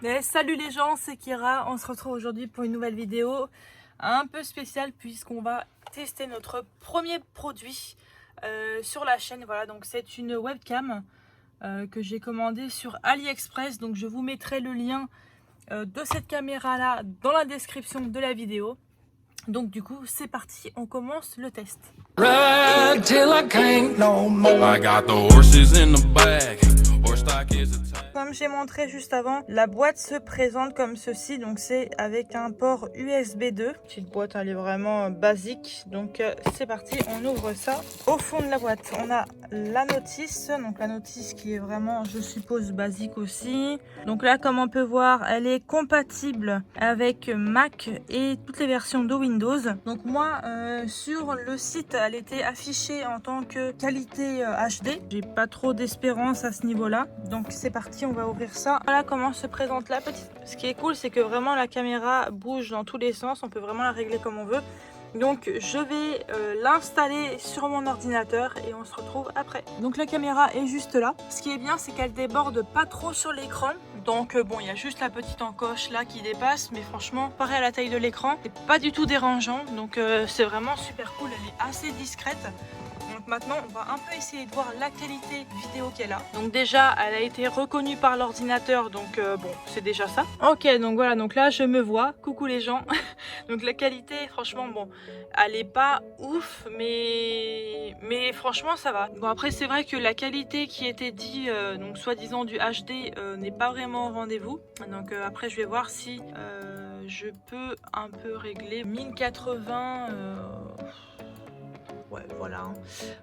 Mais salut les gens, c'est Kira, on se retrouve aujourd'hui pour une nouvelle vidéo un peu spéciale puisqu'on va tester notre premier produit sur la chaîne. Voilà, donc c'est une webcam que j'ai commandée sur AliExpress, donc je vous mettrai le lien de cette caméra là dans la description de la vidéo. Donc du coup c'est parti, on commence le test. Ride till I can't no more. I got the horses in the back. Horse stock is a tag. Comme j'ai montré juste avant, la boîte se présente comme ceci, donc c'est avec un port USB 2. Petite boîte, elle est vraiment basique, donc c'est parti, on ouvre ça. Au fond de la boîte, on a la notice, donc la notice qui est vraiment, je suppose, basique aussi. Donc là, comme on peut voir, elle est compatible avec Mac et toutes les versions de Windows. Donc moi, sur le site, elle était affichée en tant que qualité HD. J'ai pas trop d'espérance à ce niveau-là, donc c'est parti. On va ouvrir ça. Voilà comment se présente la petite. Ce qui est cool, c'est que vraiment la caméra bouge dans tous les sens. On peut vraiment la régler comme on veut. Donc je vais l'installer sur mon ordinateur et on se retrouve après. Donc la caméra est juste là. Ce qui est bien, c'est qu'elle déborde pas trop sur l'écran. Donc bon, il y a juste la petite encoche là qui dépasse, mais franchement, pareil à la taille de l'écran, c'est pas du tout dérangeant. Donc c'est vraiment super cool. Elle est assez discrète. Donc maintenant, on va un peu essayer de voir la qualité vidéo qu'elle a. Donc déjà, elle a été reconnue par l'ordinateur, donc bon, c'est déjà ça. Ok, donc voilà, donc là, je me vois. Coucou les gens. Donc la qualité, franchement, bon, elle est pas ouf, mais franchement, ça va. Bon, après, c'est vrai que la qualité qui était dit, donc soi-disant du HD, n'est pas vraiment au rendez-vous. Donc après, je vais voir si je peux un peu régler 1080. Ouais, voilà,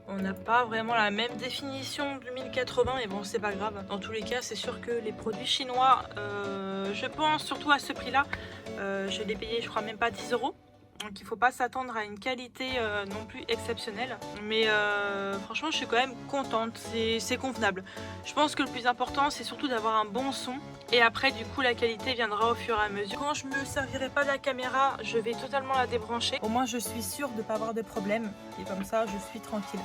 on n'a pas vraiment la même définition du 1080, mais bon, c'est pas grave. Dans tous les cas, c'est sûr que les produits chinois, je pense surtout à ce prix-là, je l'ai payé, je crois même pas 10 €. Donc il faut pas s'attendre à une qualité non plus exceptionnelle. Mais franchement, je suis quand même contente, c'est convenable. Je pense que le plus important, c'est surtout d'avoir un bon son. Et après, du coup, la qualité viendra au fur et à mesure. Quand je me servirai pas de la caméra, je vais totalement la débrancher. Au moins, je suis sûre de ne pas avoir de problème. Et comme ça, je suis tranquille.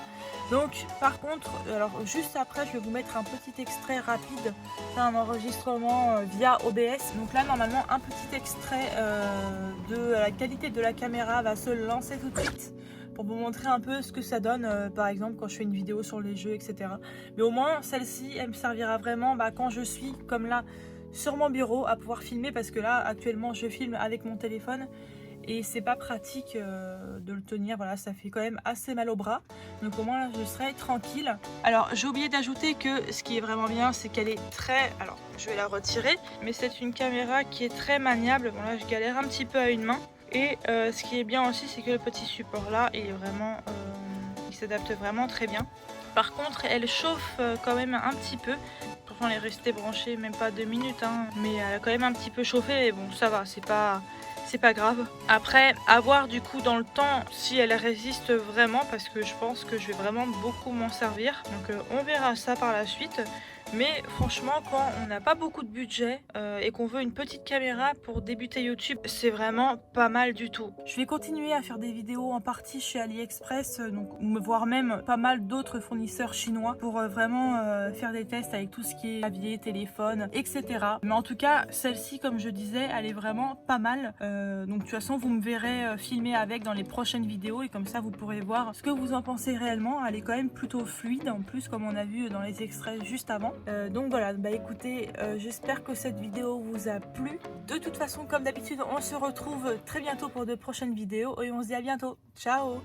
Donc, par contre, alors juste après, je vais vous mettre un petit extrait rapide d'un enregistrement via OBS. Donc là, normalement, un petit extrait de la qualité de la caméra va se lancer tout de suite pour vous montrer un peu ce que ça donne, par exemple quand je fais une vidéo sur les jeux, etc. Mais au moins, celle-ci, elle me servira vraiment quand je suis comme là sur mon bureau à pouvoir filmer, parce que là, actuellement, je filme avec mon téléphone et c'est pas pratique de le tenir. Voilà, ça fait quand même assez mal au bras. Donc au moins là, je serai tranquille. Alors j'ai oublié d'ajouter que ce qui est vraiment bien, c'est qu'elle est très... Alors je vais la retirer, mais c'est une caméra qui est très maniable. Bon là, je galère un petit peu à une main. Et ce qui est bien aussi, c'est que le petit support là, il est vraiment... il s'adapte vraiment très bien. Par contre, elle chauffe quand même un petit peu. Pourtant, elle est restée branchée même pas 2 minutes, hein, mais elle a quand même un petit peu chauffé. Et bon, ça va, c'est pas grave. Après, à voir du coup dans le temps si elle résiste vraiment, parce que je pense que je vais vraiment beaucoup m'en servir. Donc on verra ça par la suite. Mais franchement, quand on n'a pas beaucoup de budget et qu'on veut une petite caméra pour débuter YouTube, c'est vraiment pas mal du tout. Je vais continuer à faire des vidéos en partie chez AliExpress, donc voire même pas mal d'autres fournisseurs chinois pour vraiment faire des tests avec tout ce qui est clavier, téléphone, etc. Mais en tout cas, celle-ci, comme je disais, elle est vraiment pas mal. Donc de toute façon, vous me verrez filmer avec dans les prochaines vidéos et comme ça, vous pourrez voir ce que vous en pensez réellement. Elle est quand même plutôt fluide en plus, comme on a vu dans les extraits juste avant. Donc voilà, écoutez, j'espère que cette vidéo vous a plu. De toute façon, comme d'habitude, on se retrouve très bientôt pour de prochaines vidéos et on se dit à bientôt. Ciao!